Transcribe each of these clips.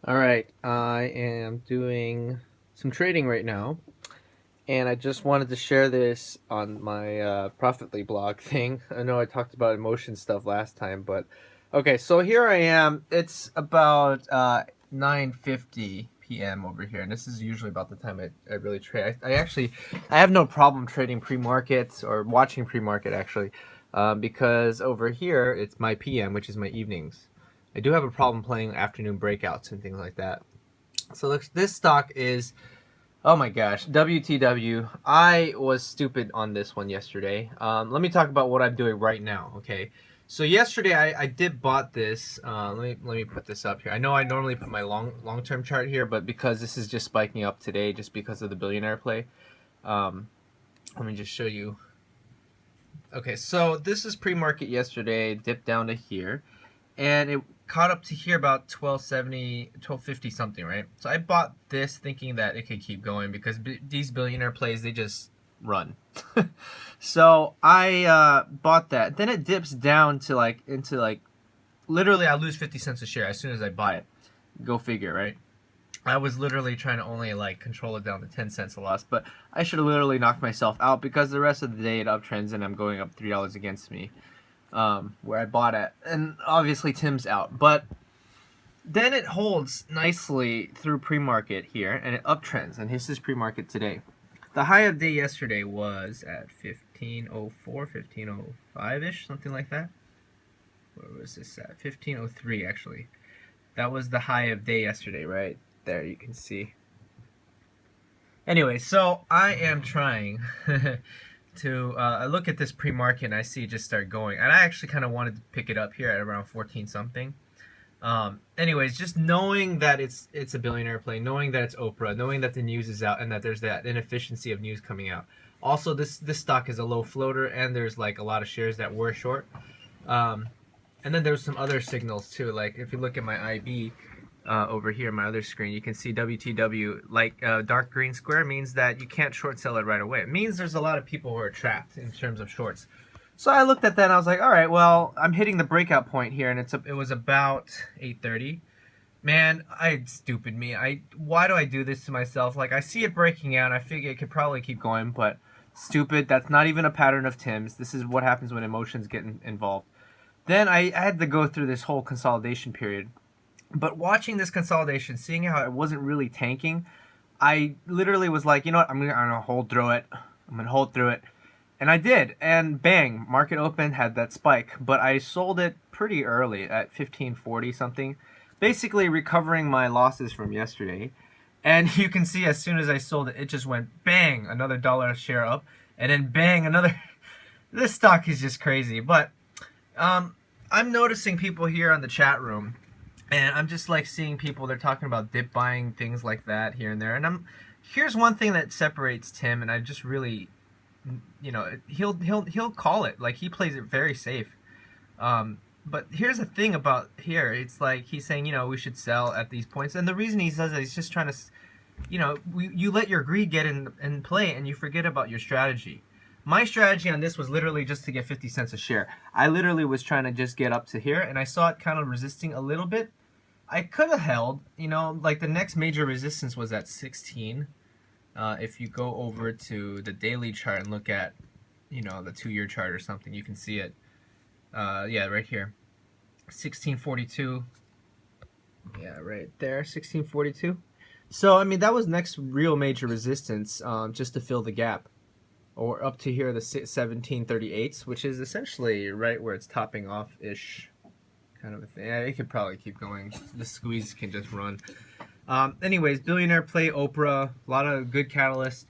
All right, I am doing some trading right now, and I just wanted to share this on my Profitly blog thing. I know I talked about emotion stuff last time, but okay, so here I am. It's about 9:50 p.m. over here, and this is usually about the time I really trade. I have no problem trading pre-markets or watching pre-market actually, because over here it's my p.m., which is my evenings. I do have a problem playing afternoon breakouts and things like that. So this stock is, oh my gosh, WTW. I was stupid on this one yesterday. Let me talk about what I'm doing right now. Okay, so yesterday I did bought this. Let me put this up here. I know I normally put my long term chart here, but because this is just spiking up today, just because of the billionaire play, um, let me just show you. Okay, so this is pre-market yesterday, dipped down to here, and it caught up to here about 1270, 1250 something, right? So I bought this thinking that it could keep going because these billionaire plays, they just run. So I bought that. Then it dips down to literally I lose 50 cents a share as soon as I buy it. Go figure, right? I was literally trying to only control it down to 10 cents a loss, but I should have literally knocked myself out because the rest of the day it uptrends and I'm going up $3 against me, where I bought it. And obviously Tim's out, but then it holds nicely through pre-market here and it uptrends, and this is pre-market today. The high of day yesterday was at 1504, 1505-ish, something like that. Where was this at? 1503 actually. That was the high of day yesterday, right? There you can see. Anyway, so I am trying to I look at this pre-market and I see it just start going, and I actually kind of wanted to pick it up here at around 14 something. Anyways, just knowing that it's a billionaire play, knowing that it's Oprah, knowing that the news is out and that there's that inefficiency of news coming out. Also, this stock is a low floater and there's a lot of shares that were short. And then there's some other signals too. Like if you look at my IB over here, my other screen, you can see WTW, dark green square means that you can't short sell it right away. It means there's a lot of people who are trapped in terms of shorts. So I looked at that and I was like, all right, well, I'm hitting the breakout point here, and it was about 8:30. Man, stupid me. Why do I do this to myself? Like, I see it breaking out, and I figure it could probably keep going, but stupid. That's not even a pattern of Tim's. This is what happens when emotions get involved. Then I had to go through this whole consolidation period. But watching this consolidation, seeing how it wasn't really tanking, I literally was like, you know what, I'm gonna hold through it. I'm gonna hold through it. And I did, and bang, market open, had that spike. But I sold it pretty early at 1540 something, basically recovering my losses from yesterday. And you can see as soon as I sold it, it just went bang, another dollar a share up, and then bang, another. This stock is just crazy. But I'm noticing people here on the chat room, and I'm just seeing people, they're talking about dip buying, things like that here and there. And here's one thing that separates Tim, and I just really, he'll call it, like he plays it very safe. But here's the thing about here, it's like he's saying, we should sell at these points, and the reason he says that he's just trying to, you let your greed get in play and you forget about your strategy. My strategy on this was literally just to get 50 cents a share. I literally was trying to just get up to here, and I saw it kind of resisting a little bit. I could have held, the next major resistance was at 16. If you go over to the daily chart and look at, the 2-year chart or something, you can see it. Yeah, right here. 1642. Yeah, right there, 1642. So, I mean, that was next real major resistance, just to fill the gap. Or up to here, the 1738s, which is essentially right where it's topping off-ish kind of a thing. Yeah, it could probably keep going. The squeeze can just run. Anyways, billionaire play, Oprah, a lot of good catalysts.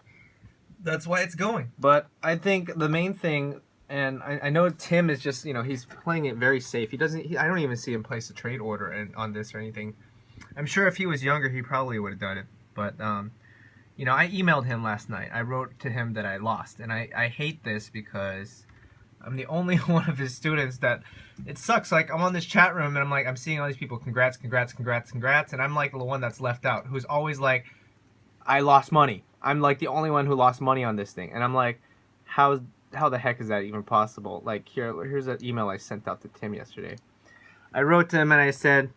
That's why it's going. But I think the main thing, and I know Tim is just, he's playing it very safe. I don't even see him place a trade order on this or anything. I'm sure if he was younger, he probably would have done it. But, I emailed him last night. I wrote to him that I lost. And I hate this because I'm the only one of his students that it sucks. Like, I'm on this chat room and I'm seeing all these people, congrats, congrats, congrats, congrats. And I'm like the one that's left out, who's always like, I lost money. I'm like the only one who lost money on this thing. And I'm like, how the heck is that even possible? Like, here's an email I sent out to Tim yesterday. I wrote to him and I said,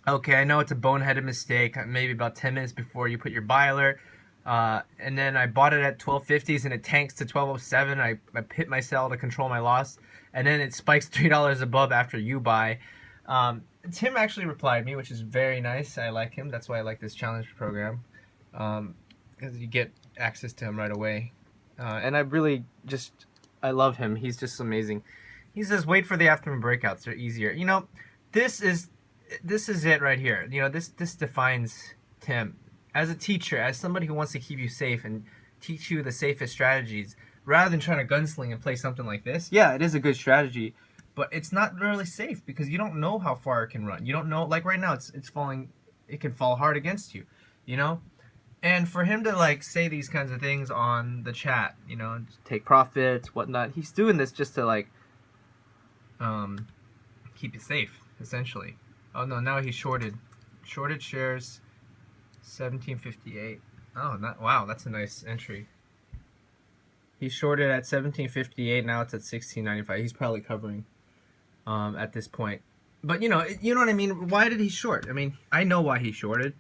Okay, I know it's a boneheaded mistake. Maybe about 10 minutes before you put your buy alert. And then I bought it at 12.50s and it tanks to 12.07. I hit my sell to control my loss. And then it spikes $3 above after you buy. Tim actually replied me, which is very nice. I like him. That's why I like this challenge program. Because you get access to him right away. And I love him. He's just amazing. He says, wait for the afternoon breakouts. They're easier. This is it right here. This defines Tim as a teacher, as somebody who wants to keep you safe and teach you the safest strategies, rather than trying to gunsling and play something like this. Yeah, it is a good strategy, but it's not really safe because you don't know how far it can run. You don't know, like right now, it's falling. It can fall hard against you, you know. And for him to like say these kinds of things on the chat, take profits, whatnot, he's doing this just to like keep it safe, essentially. Oh no, now he's shorted shares, 1758. Oh, wow, that's a nice entry. He's shorted at 1758. Now it's at 1695. He's probably covering at this point. But you know what I mean. Why did he short? I mean, I know why he shorted.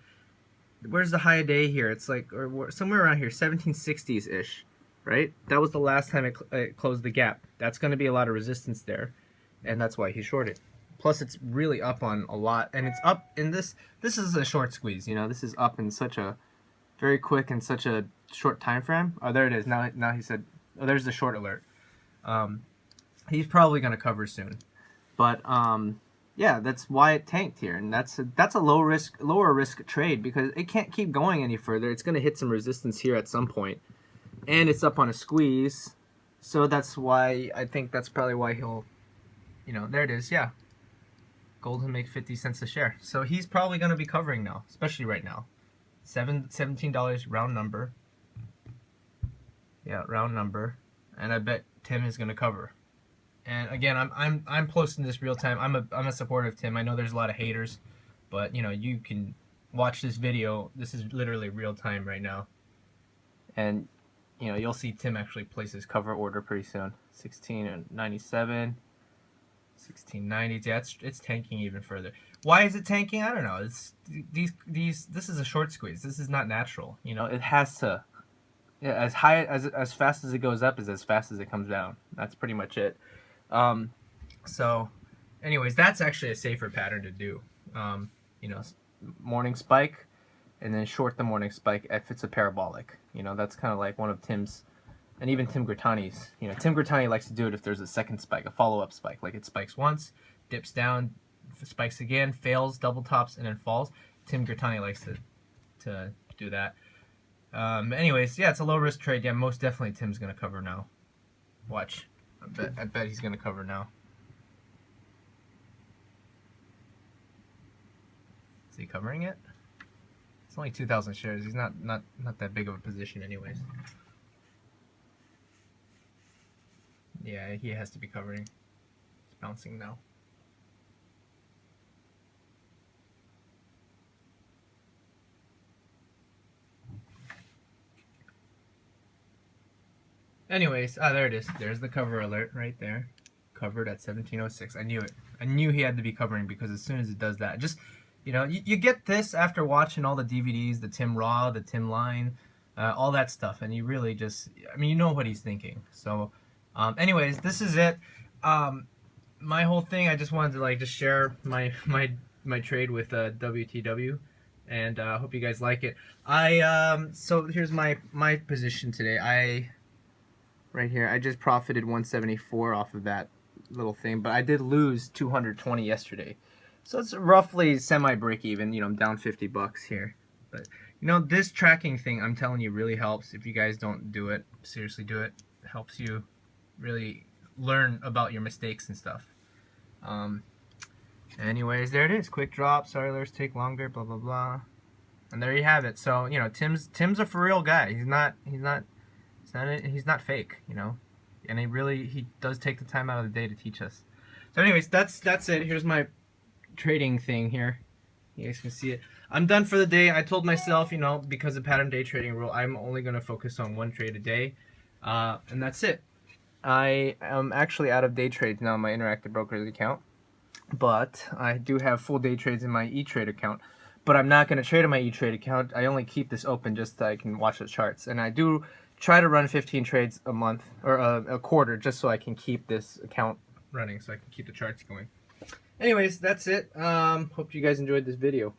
Where's the high of day here? It's like or somewhere around here, 1760s ish, right? That was the last time it closed the gap. That's going to be a lot of resistance there, and that's why he shorted. Plus, it's really up on a lot, and it's up in this. This is a short squeeze. This is up in such a very quick and such a short time frame. Oh, there it is. Now he said, oh, there's the short alert. He's probably gonna cover soon, but yeah, that's why it tanked here, and that's a lower risk trade because it can't keep going any further. It's gonna hit some resistance here at some point, and it's up on a squeeze, so that's why I think that's probably why he'll, there it is. Yeah. Gold will make 50 cents a share. So he's probably going to be covering now, especially right now. $17 round number. Yeah, round number. And I bet Tim is going to cover. And again, I'm posting this real time. I'm a supporter of Tim. I know there's a lot of haters, but you can watch this video. This is literally real time right now. And you'll see Tim actually place his cover order pretty soon. 16.97. 1690. Yeah, it's tanking even further. Why is it tanking? I don't know. It's this is a short squeeze. This is not natural. It has to, yeah, as fast as it goes up is as fast as it comes down. That's pretty much it. So anyways, that's actually a safer pattern to do. Morning spike and then short the morning spike if it's a parabolic. That's kind of like one of Tim's. And even Tim Grittani's, Tim Grittani likes to do it if there's a second spike, a follow-up spike. Like it spikes once, dips down, spikes again, fails, double tops, and then falls. Tim Grittani likes to do that. Anyways, yeah, it's a low-risk trade. Yeah, most definitely Tim's going to cover now. Watch. I bet he's going to cover now. Is he covering it? It's only 2,000 shares. He's not that big of a position anyways. Yeah, he has to be covering. It's bouncing now. Anyways, there it is. There's the cover alert right there. Covered at 1706. I knew it. I knew he had to be covering because as soon as it does that, just, you get this after watching all the DVDs, the Tim Raw, the Tim Line, all that stuff, and you really just, you know what he's thinking. So, anyways, this is it. My whole thing, I just wanted to just share my trade with WTW, and hope you guys like it. So here's my position today. Right here, I just profited 174 off of that little thing, but I did lose 220 yesterday, so it's roughly semi break even. I'm down $50 here, but this tracking thing, I'm telling you, really helps. If you guys don't do it, seriously do it. It helps you really learn about your mistakes and stuff. Anyways, there it is. Quick drop. Sorry, alerts take longer. Blah blah blah. And there you have it. So Tim's a for real guy. He's not fake. And he does take the time out of the day to teach us. So anyways, that's it. Here's my trading thing here. You guys can see it. I'm done for the day. I told myself, because of pattern day trading rule, I'm only going to focus on one trade a day, and that's it. I am actually out of day trades now on my Interactive Brokers account, but I do have full day trades in my E-Trade account. But I'm not going to trade on my E-Trade account. I only keep this open just so I can watch the charts. And I do try to run 15 trades a month or a quarter just so I can keep this account running, so I can keep the charts going. Anyways, that's it. Hope you guys enjoyed this video.